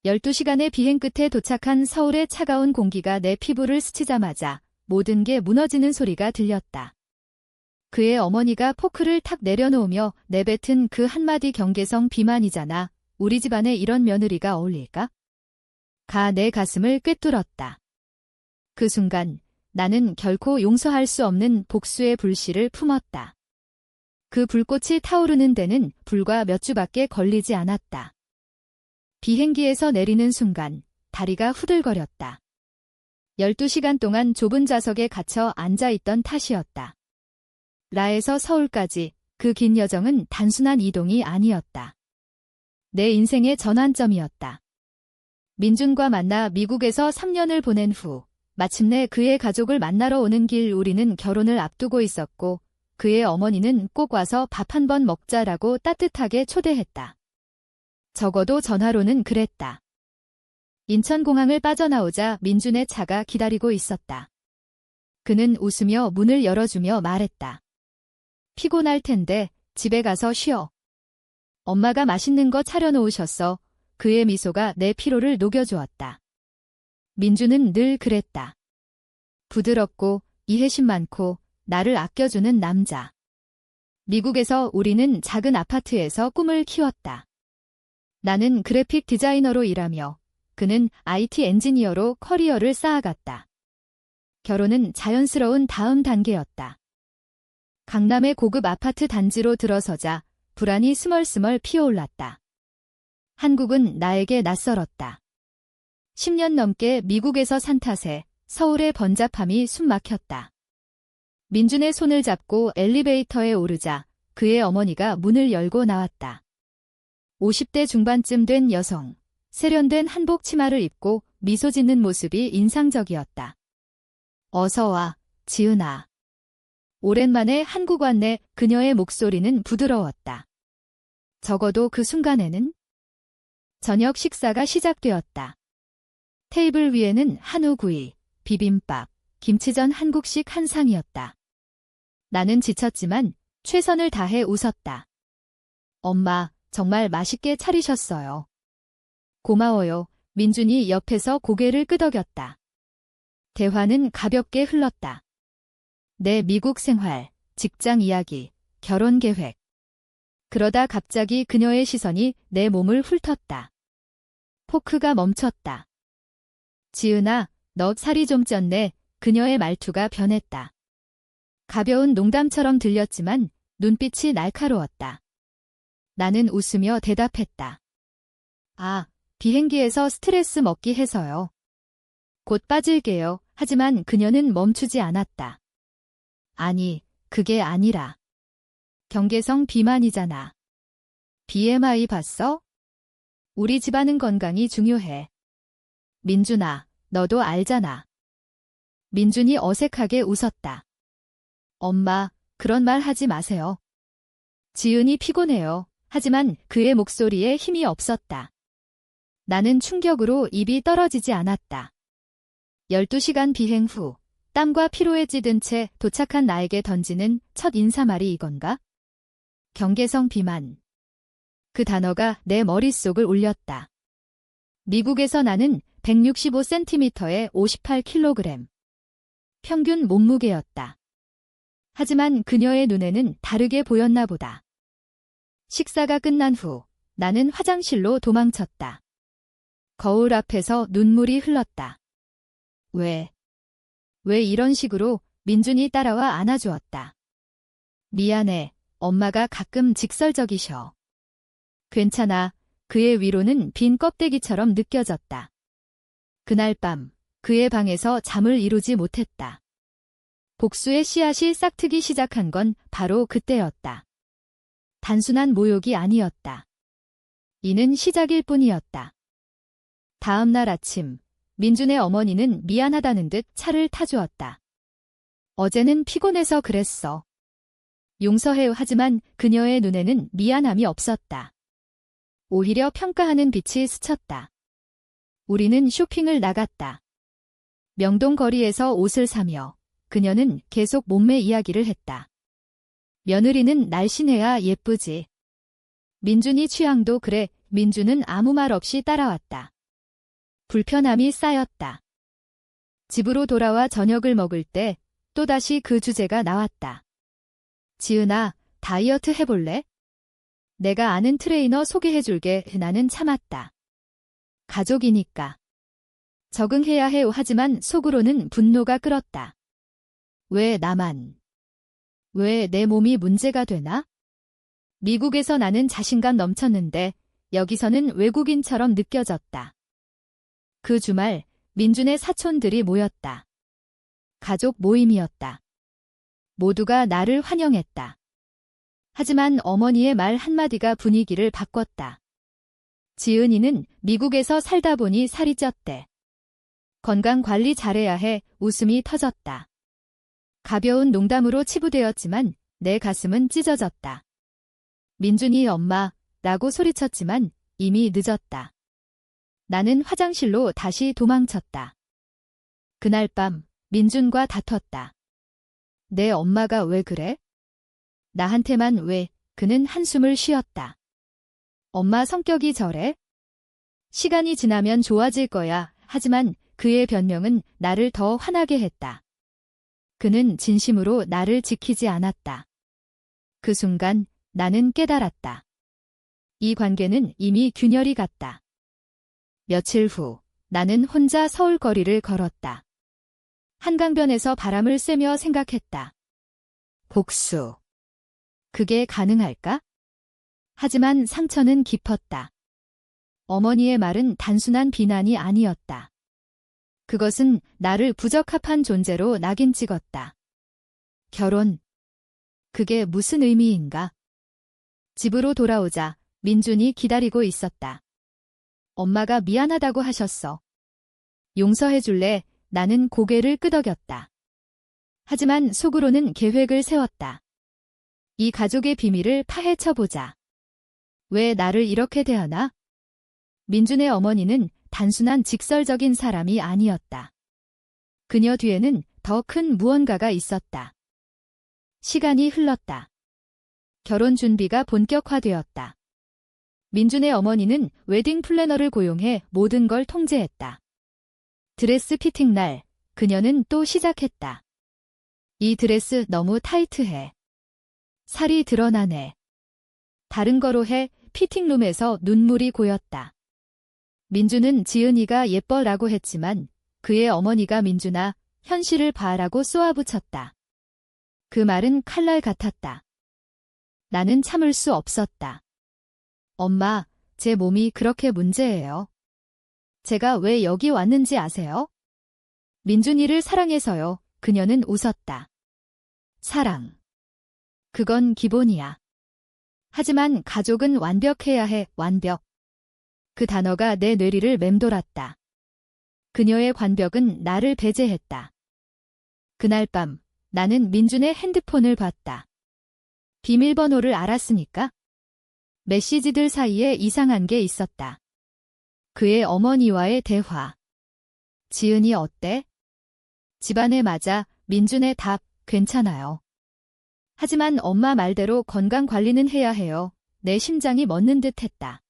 12시간의 비행 끝에 도착한 서울의 차가운 공기가 내 피부를 스치자마자 모든 게 무너지는 소리가 들렸다. 그의 어머니가 포크를 탁 내려놓으며 내뱉은 그 한마디 경계성 비만이잖아. 우리 집안에 이런 며느리가 어울릴까? 가 내 가슴을 꿰뚫었다. 그 순간 나는 결코 용서할 수 없는 복수의 불씨를 품었다. 그 불꽃이 타오르는 데는 불과 몇 주밖에 걸리지 않았다. 비행기에서 내리는 순간 다리가 후들거렸다. 12시간 동안 좁은 좌석에 갇혀 앉아있던 탓이었다. 라에서 서울까지 그 긴 여정은 단순한 이동이 아니었다. 내 인생의 전환점이었다. 민준과 만나 미국에서 3년을 보낸 후 마침내 그의 가족을 만나러 오는 길 우리는 결혼을 앞두고 있었고 그의 어머니는 꼭 와서 밥 한 번 먹자라고 따뜻하게 초대했다. 적어도 전화로는 그랬다. 인천공항을 빠져나오자 민준의 차가 기다리고 있었다. 그는 웃으며 문을 열어주며 말했다. 피곤할 텐데 집에 가서 쉬어. 엄마가 맛있는 거 차려놓으셨어. 그의 미소가 내 피로를 녹여주었다. 민준은 늘 그랬다. 부드럽고 이해심 많고 나를 아껴주는 남자. 미국에서 우리는 작은 아파트에서 꿈을 키웠다. 나는 그래픽 디자이너로 일하며 그는 IT 엔지니어로 커리어를 쌓아갔다. 결혼은 자연스러운 다음 단계였다. 강남의 고급 아파트 단지로 들어서자 불안이 스멀스멀 피어올랐다. 한국은 나에게 낯설었다. 10년 넘게 미국에서 산 탓에 서울의 번잡함이 숨막혔다. 민준의 손을 잡고 엘리베이터에 오르자 그의 어머니가 문을 열고 나왔다. 50대 중반쯤 된 여성, 세련된 한복 치마를 입고 미소 짓는 모습이 인상적이었다. 어서 와, 지은아. 오랜만에 한국 왔네. 그녀의 목소리는 부드러웠다. 적어도 그 순간에는 저녁 식사가 시작되었다. 테이블 위에는 한우구이, 비빔밥, 김치전 한국식 한상이었다. 나는 지쳤지만 최선을 다해 웃었다. 엄마, 정말 맛있게 차리셨어요. 고마워요. 민준이 옆에서 고개를 끄덕였다. 대화는 가볍게 흘렀다. 내 미국 생활, 직장 이야기, 결혼 계획. 그러다 갑자기 그녀의 시선이 내 몸을 훑었다. 포크가 멈췄다. 지은아, 너 살이 좀 쪘네. 그녀의 말투가 변했다. 가벼운 농담처럼 들렸지만 눈빛이 날카로웠다. 나는 웃으며 대답했다. 아, 비행기에서 스트레스 먹기 해서요. 곧 빠질게요. 하지만 그녀는 멈추지 않았다. 아니, 그게 아니라. 경계성 비만이잖아. BMI 봤어? 우리 집안은 건강이 중요해. 민준아, 너도 알잖아. 민준이 어색하게 웃었다. 엄마, 그런 말 하지 마세요. 지은이 피곤해요. 하지만 그의 목소리에 힘이 없었다. 나는 충격으로 입이 떨어지지 않았다. 12시간 비행 후 땀과 피로에 찌든 채 도착한 나에게 던지는 첫 인사말이 이건가? 경계성 비만. 그 단어가 내 머릿속을 울렸다. 미국에서 나는 165cm에 58kg. 평균 몸무게였다. 하지만 그녀의 눈에는 다르게 보였나 보다. 식사가 끝난 후 나는 화장실로 도망쳤다. 거울 앞에서 눈물이 흘렀다. 왜 이런 식으로? 민준이 따라와 안아주었다. 미안해, 엄마가 가끔 직설적이셔. 괜찮아. 그의 위로는 빈 껍데기처럼 느껴졌다. 그날 밤 그의 방에서 잠을 이루지 못했다. 복수의 씨앗이 싹트기 시작한 건 바로 그때였다. 단순한 모욕이 아니었다. 이는 시작일 뿐이었다. 다음 날 아침, 민준의 어머니는 미안하다는 듯 차를 타주었다. 어제는 피곤해서 그랬어. 용서해요. 하지만 그녀의 눈에는 미안함이 없었다. 오히려 평가하는 빛이 스쳤다. 우리는 쇼핑을 나갔다. 명동 거리에서 옷을 사며 그녀는 계속 몸매 이야기를 했다. 며느리는 날씬해야 예쁘지. 민준이 취향도 그래. 민준은 아무 말 없이 따라왔다. 불편함이 쌓였다. 집으로 돌아와 저녁을 먹을 때 또다시 그 주제가 나왔다. 지은아, 다이어트 해볼래? 내가 아는 트레이너 소개해줄게. 나는 참았다. 가족이니까. 적응해야 해. 하지만 속으로는 분노가 끓었다. 왜 나만? 왜 내 몸이 문제가 되나? 미국에서 나는 자신감 넘쳤는데 여기서는 외국인처럼 느껴졌다. 그 주말 민준의 사촌들이 모였다. 가족 모임이었다. 모두가 나를 환영했다. 하지만 어머니의 말 한마디가 분위기를 바꿨다. 지은이는 미국에서 살다 보니 살이 쪘대. 건강 관리 잘해야 해. 웃음이 터졌다. 가벼운 농담으로 치부되었지만 내 가슴은 찢어졌다. 민준이 엄마 라고 소리쳤지만 이미 늦었다. 나는 화장실로 다시 도망쳤다. 그날 밤 민준과 다퉜다. 내 엄마가 왜 그래? 나한테만 왜? 그는 한숨을 쉬었다. 엄마 성격이 저래? 시간이 지나면 좋아질 거야. 하지만 그의 변명은 나를 더 화나게 했다. 그는 진심으로 나를 지키지 않았다. 그 순간 나는 깨달았다. 이 관계는 이미 균열이 갔다. 며칠 후 나는 혼자 서울 거리를 걸었다. 한강변에서 바람을 쐬며 생각했다. 복수. 그게 가능할까? 하지만 상처는 깊었다. 어머니의 말은 단순한 비난이 아니었다. 그것은 나를 부적합한 존재로 낙인 찍었다. 결혼. 그게 무슨 의미인가? 집으로 돌아오자 민준이 기다리고 있었다. 엄마가 미안하다고 하셨어. 용서해줄래? 나는 고개를 끄덕였다. 하지만 속으로는 계획을 세웠다. 이 가족의 비밀을 파헤쳐보자. 왜 나를 이렇게 대하나? 민준의 어머니는 단순한 직설적인 사람이 아니었다. 그녀 뒤에는 더 큰 무언가가 있었다. 시간이 흘렀다. 결혼 준비가 본격화되었다. 민준의 어머니는 웨딩 플래너를 고용해 모든 걸 통제했다. 드레스 피팅 날, 그녀는 또 시작했다. 이 드레스 너무 타이트해. 살이 드러나네. 다른 거로 해. 피팅룸에서 눈물이 고였다. 민준은 지은이가 예뻐라고 했지만 그의 어머니가 민준아, 현실을 봐라고 쏘아붙였다. 그 말은 칼날 같았다. 나는 참을 수 없었다. 엄마, 제 몸이 그렇게 문제예요. 제가 왜 여기 왔는지 아세요? 민준이를 사랑해서요. 그녀는 웃었다. 사랑. 그건 기본이야. 하지만 가족은 완벽해야 해. 완벽. 그 단어가 내 뇌리를 맴돌았다. 그녀의 관벽은 나를 배제했다. 그날 밤 나는 민준의 핸드폰을 봤다. 비밀번호를 알았으니까. 메시지들 사이에 이상한 게 있었다. 그의 어머니와의 대화. 지은이 어때? 집안에 맞아. 민준의 답, 괜찮아요. 하지만 엄마 말대로 건강 관리는 해야 해요. 내 심장이 멎는 듯 했다.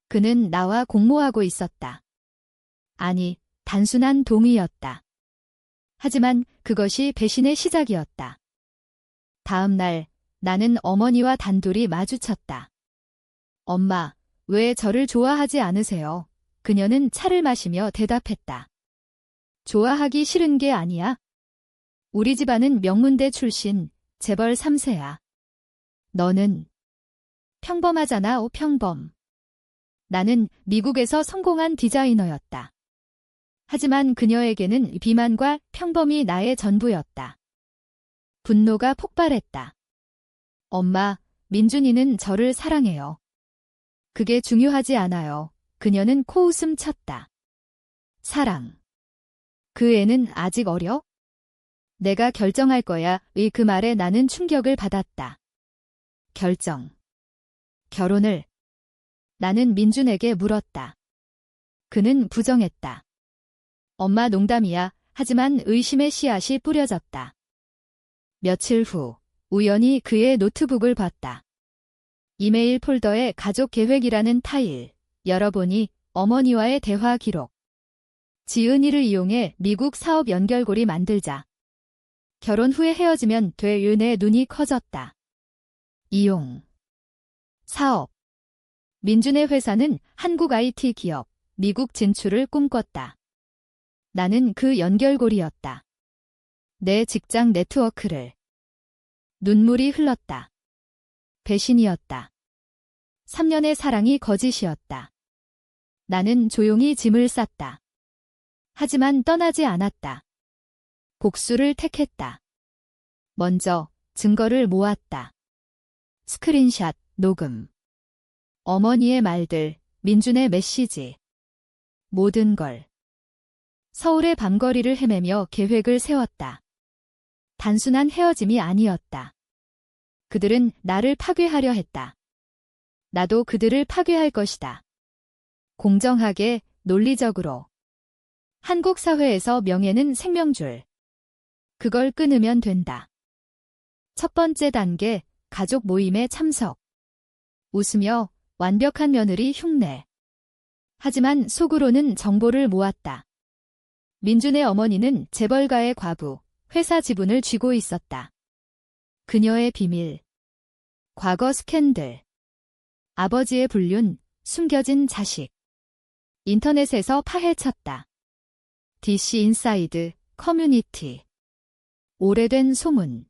그는 나와 공모하고 있었다. 아니, 단순한 동의였다. 하지만 그것이 배신의 시작이었다. 다음 날 나는 어머니와 단둘이 마주쳤다. 엄마, 왜 저를 좋아하지 않으세요? 그녀는 차를 마시며 대답했다. 좋아하기 싫은 게 아니야. 우리 집안은 명문대 출신, 재벌 3세야. 너는 평범하잖아. 평범. 나는 미국에서 성공한 디자이너였다. 하지만 그녀에게는 비만과 평범이 나의 전부였다. 분노가 폭발했다. 엄마, 민준이는 저를 사랑해요. 그게 중요하지 않아요. 그녀는 코웃음 쳤다. 사랑. 그 애는 아직 어려? 내가 결정할 거야. 그 말에 나는 충격을 받았다. 결정. 결혼을. 나는 민준에게 물었다. 그는 부정했다. 엄마 농담이야. 하지만 의심의 씨앗이 뿌려졌다. 며칠 후 우연히 그의 노트북을 봤다. 이메일 폴더에 가족 계획이라는 파일. 열어보니 어머니와의 대화 기록. 지은이를 이용해 미국 사업 연결고리 만들자. 결혼 후에 헤어지면 돼. 은의 눈이 커졌다. 이용. 사업. 민준의 회사는 한국 IT 기업, 미국 진출을 꿈꿨다. 나는 그 연결고리였다. 내 직장 네트워크를. 눈물이 흘렀다. 배신이었다. 3년의 사랑이 거짓이었다. 나는 조용히 짐을 쌌다. 하지만 떠나지 않았다. 복수를 택했다. 먼저 증거를 모았다. 스크린샷, 녹음. 어머니의 말들, 민준의 메시지. 모든 걸. 서울의 밤거리를 헤매며 계획을 세웠다. 단순한 헤어짐이 아니었다. 그들은 나를 파괴하려 했다. 나도 그들을 파괴할 것이다. 공정하게, 논리적으로. 한국 사회에서 명예는 생명줄. 그걸 끊으면 된다. 첫 번째 단계, 가족 모임에 참석. 웃으며 완벽한 며느리 흉내. 하지만 속으로는 정보를 모았다. 민준의 어머니는 재벌가의 과부, 회사 지분을 쥐고 있었다. 그녀의 비밀. 과거 스캔들. 아버지의 불륜, 숨겨진 자식. 인터넷에서 파헤쳤다. DC 인사이드, 커뮤니티. 오래된 소문.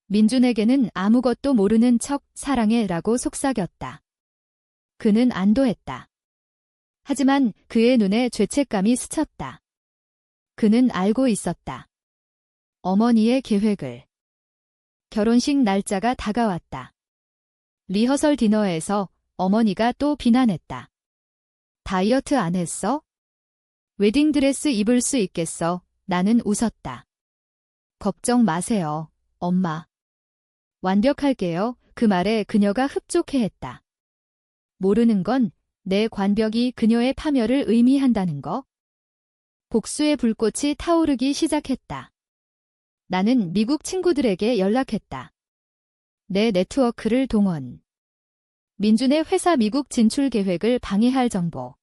민준에게는 아무것도 모르는 척 사랑해라고 속삭였다. 그는 안도했다. 하지만 그의 눈에 죄책감이 스쳤다. 그는 알고 있었다. 어머니의 계획을. 결혼식 날짜가 다가왔다. 리허설 디너에서 어머니가 또 비난했다. 다이어트 안 했어? 웨딩드레스 입을 수 있겠어? 나는 웃었다. 걱정 마세요, 엄마. 완벽할게요. 그 말에 그녀가 흡족해했다. 모르는 건 내 관벽이 그녀의 파멸을 의미한다는 거. 복수의 불꽃이 타오르기 시작했다. 나는 미국 친구들에게 연락했다. 내 네트워크를 동원. 민준의 회사 미국 진출 계획을 방해할 정보.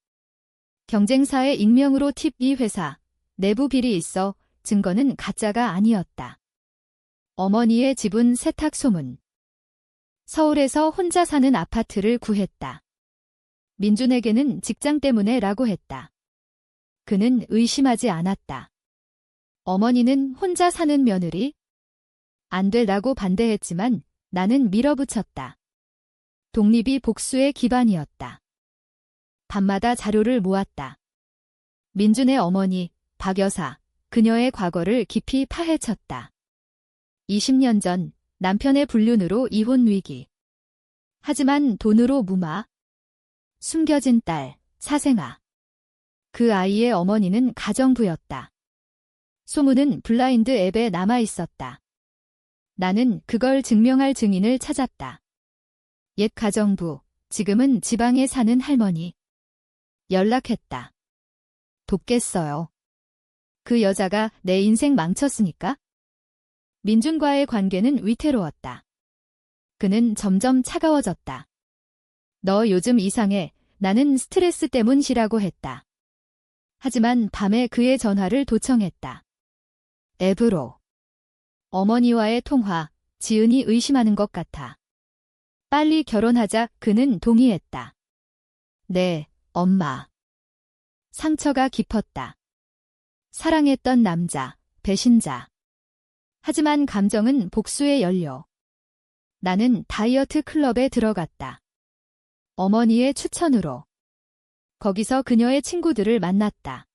경쟁사의 익명으로 팁. 이 회사 내부 비리 있어. 증거는 가짜가 아니었다. 어머니의 지분 세탁 소문. 서울에서 혼자 사는 아파트를 구했다. 민준에게는 직장 때문에라고 했다. 그는 의심하지 않았다. 어머니는 혼자 사는 며느리? 안 되라고 반대했지만 나는 밀어붙였다. 독립이 복수의 기반이었다. 밤마다 자료를 모았다. 민준의 어머니, 박 여사, 그녀의 과거를 깊이 파헤쳤다. 20년 전 남편의 불륜으로 이혼 위기. 하지만 돈으로 무마. 숨겨진 딸, 사생아. 그 아이의 어머니는 가정부였다. 소문은 블라인드 앱에 남아있었다. 나는 그걸 증명할 증인을 찾았다. 옛 가정부, 지금은 지방에 사는 할머니. 연락했다. 돕겠어요. 그 여자가 내 인생 망쳤으니까? 민준과의 관계는 위태로웠다. 그는 점점 차가워졌다. 너 요즘 이상해. 나는 스트레스 때문이라고 했다. 하지만 밤에 그의 전화를 도청했다. 앱으로. 어머니와의 통화, 지은이 의심하는 것 같아. 빨리 결혼하자. 그는 동의했다. 네, 엄마. 상처가 깊었다. 사랑했던 남자, 배신자. 하지만 감정은 복수의 연료. 나는 다이어트 클럽에 들어갔다. 어머니의 추천으로. 거기서 그녀의 친구들을 만났다.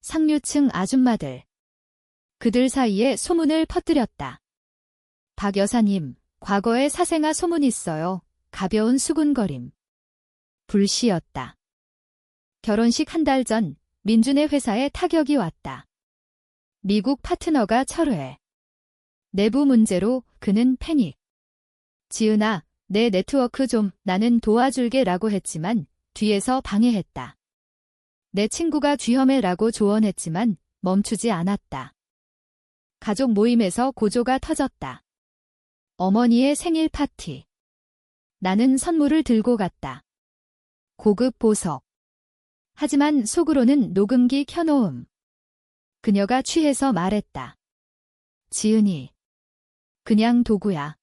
상류층 아줌마들. 그들 사이에 소문을 퍼뜨렸다. 박 여사님, 과거에 사생아 소문 있어요. 가벼운 수군거림. 불씨였다. 결혼식 한 달 전 민준의 회사에 타격이 왔다. 미국 파트너가 철회. 내부 문제로 그는 패닉. 지은아, 내 네트워크 좀. 나는 도와줄게 라고 했지만 뒤에서 방해했다. 내 친구가 쥐험해라고 조언했지만 멈추지 않았다. 가족 모임에서 고조가 터졌다. 어머니의 생일 파티. 나는 선물을 들고 갔다. 고급 보석. 하지만 속으로는 녹음기 켜놓음. 그녀가 취해서 말했다. 지은이. 그냥 도구야.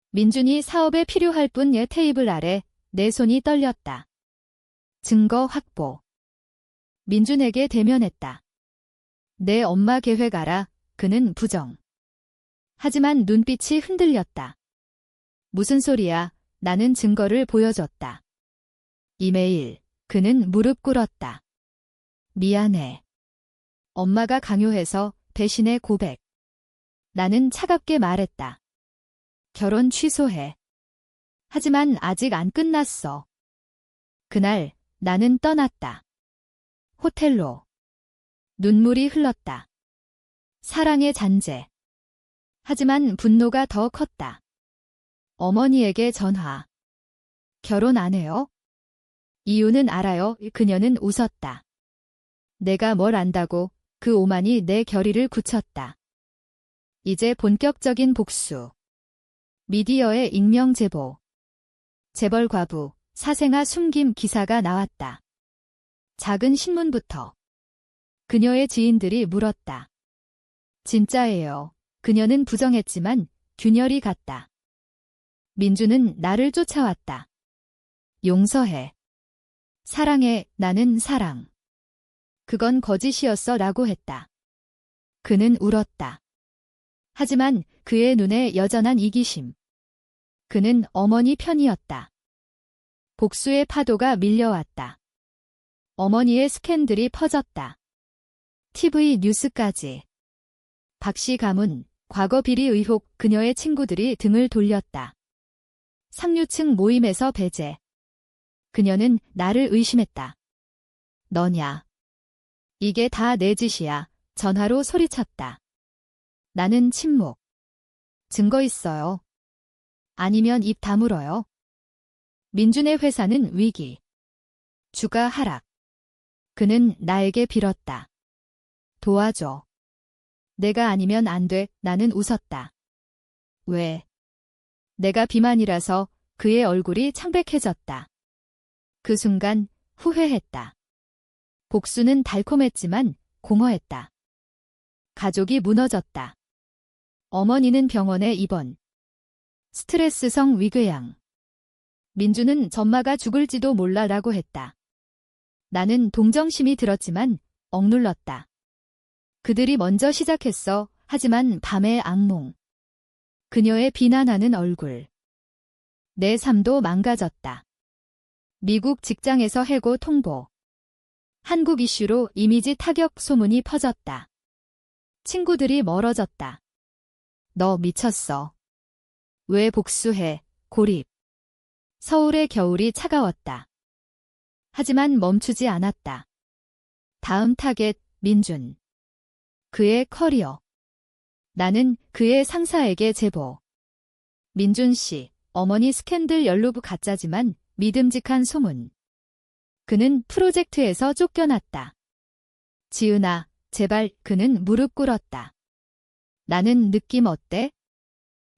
민준이 사업에 필요할 뿐의 테이블 아래 내 손이 떨렸다. 증거 확보. 민준에게 대면했다. 내 엄마 계획 알아. 그는 부정. 하지만 눈빛이 흔들렸다. 무슨 소리야. 나는 증거를 보여줬다. 이메일. 그는 무릎 꿇었다. 미안해. 엄마가 강요해서 배신의 고백. 나는 차갑게 말했다. 결혼 취소해. 하지만 아직 안 끝났어. 그날 나는 떠났다. 호텔로. 눈물이 흘렀다. 사랑의 잔재. 하지만 분노가 더 컸다. 어머니에게 전화. 결혼 안 해요? 이유는 알아요. 그녀는 웃었다. 내가 뭘 안다고. 그 오만이 내 결의를 굳혔다. 이제 본격적인 복수. 미디어의 익명 제보. 재벌 과부, 사생아 숨김 기사가 나왔다. 작은 신문부터. 그녀의 지인들이 물었다. 진짜예요. 그녀는 부정했지만 균열이 갔다. 민주는 나를 쫓아왔다. 용서해. 사랑해. 나는 사랑. 그건 거짓이었어 라고 했다. 그는 울었다. 하지만 그의 눈에 여전한 이기심. 그는 어머니 편이었다. 복수의 파도가 밀려왔다. 어머니의 스캔들이 퍼졌다. TV 뉴스까지. 박씨 가문, 과거 비리 의혹. 그녀의 친구들이 등을 돌렸다. 상류층 모임에서 배제. 그녀는 나를 의심했다. 너냐. 이게 다 내 짓이야. 전화로 소리쳤다. 나는 침묵. 증거 있어요. 아니면 입 다물어요. 민준의 회사는 위기. 주가 하락. 그는 나에게 빌었다. 도와줘. 내가 아니면 안 돼. 나는 웃었다. 왜? 내가 비만이라서. 그의 얼굴이 창백해졌다. 그 순간 후회했다. 복수는 달콤했지만 공허했다. 가족이 무너졌다. 어머니는 병원에 입원. 스트레스성 위궤양. 민주는 전마가 죽을지도 몰라라고 했다. 나는 동정심이 들었지만 억눌렀다. 그들이 먼저 시작했어. 하지만 밤의 악몽. 그녀의 비난하는 얼굴. 내 삶도 망가졌다. 미국 직장에서 해고 통보. 한국 이슈로 이미지 타격 소문이 퍼졌다. 친구들이 멀어졌다. 너 미쳤어. 왜 복수해? 고립. 서울의 겨울이 차가웠다. 하지만 멈추지 않았다. 다음 타겟, 민준. 그의 커리어. 나는 그의 상사에게 제보. 민준 씨, 어머니 스캔들 연루부 가짜지만 믿음직한 소문. 그는 프로젝트에서 쫓겨났다. 지은아, 제발. 그는 무릎 꿇었다. 나는 느낌 어때?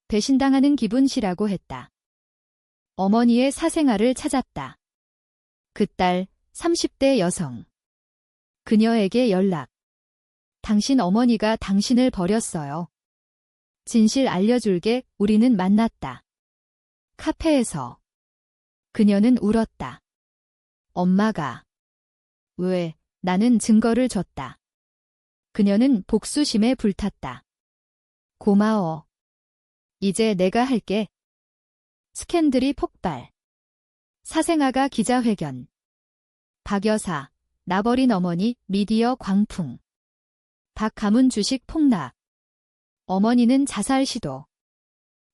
배신당하는 기분이라고 했다. 어머니의 사생활을 찾았다. 그 딸, 30대 여성. 그녀에게 연락. 당신 어머니가 당신을 버렸어요. 진실 알려줄게. 우리는 만났다. 카페에서. 그녀는 울었다. 엄마가. 왜? 나는 증거를 줬다. 그녀는 복수심에 불탔다. 고마워. 이제 내가 할게. 스캔들이 폭발. 사생아가 기자회견. 박 여사, 나버린 어머니, 미디어 광풍. 박 가문 주식 폭락. 어머니는 자살 시도.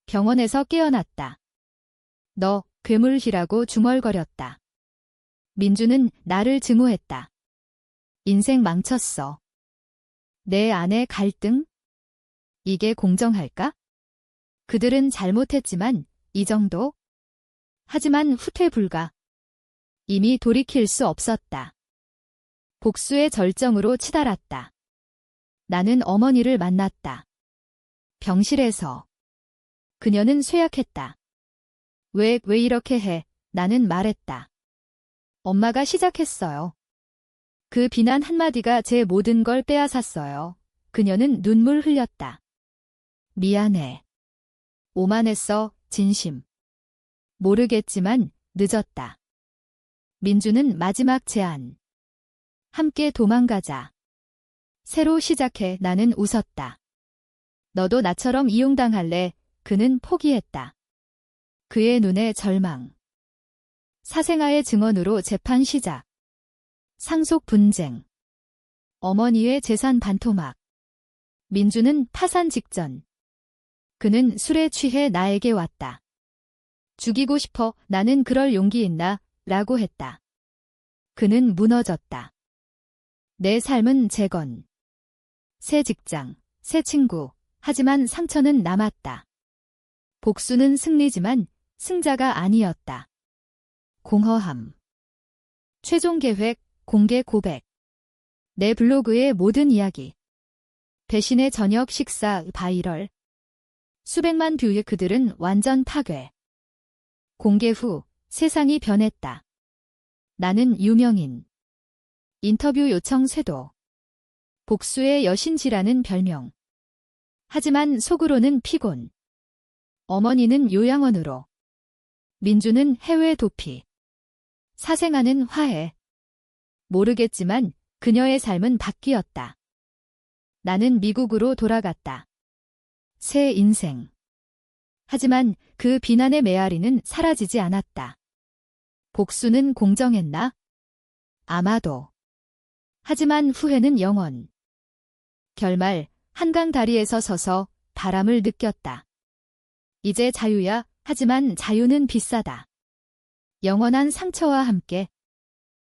병원에서 깨어났다. 너, 괴물이라고 중얼거렸다. 민주는 나를 증오했다. 인생 망쳤어. 내 아내 갈등? 이게 공정할까? 그들은 잘못했지만 이 정도? 하지만 후퇴 불가. 이미 돌이킬 수 없었다. 복수의 절정으로 치달았다. 나는 어머니를 만났다. 병실에서. 그녀는 쇠약했다. 왜 이렇게 해? 나는 말했다. 엄마가 시작했어요. 그 비난 한마디가 제 모든 걸 빼앗았어요. 그녀는 눈물 흘렸다. 미안해. 오만했어, 진심. 모르겠지만 늦었다. 민주는 마지막 제안. 함께 도망가자. 새로 시작해. 나는 웃었다. 너도 나처럼 이용당할래? 그는 포기했다. 그의 눈에 절망. 사생아의 증언으로 재판 시작. 상속 분쟁. 어머니의 재산 반토막. 민주는 파산 직전. 그는 술에 취해 나에게 왔다. 죽이고 싶어. 나는 그럴 용기 있나? 라고 했다. 그는 무너졌다. 내 삶은 재건. 새 직장, 새 친구. 하지만 상처는 남았다. 복수는 승리지만 승자가 아니었다. 공허함. 최종 계획, 공개 고백. 내 블로그의 모든 이야기. 배신의 저녁 식사 바이럴. 수백만 뷰의 그들은 완전 파괴. 공개 후 세상이 변했다. 나는 유명인. 인터뷰 요청 쇄도. 복수의 여신지라는 별명. 하지만 속으로는 피곤. 어머니는 요양원으로. 민주는 해외 도피. 사생아는 화해. 모르겠지만 그녀의 삶은 바뀌었다. 나는 미국으로 돌아갔다. 새 인생. 하지만 그 비난의 메아리는 사라지지 않았다. 복수는 공정했나? 아마도. 하지만 후회는 영원. 결말, 한강 다리에서 서서 바람을 느꼈다. 이제 자유야. 하지만 자유는 비싸다. 영원한 상처와 함께.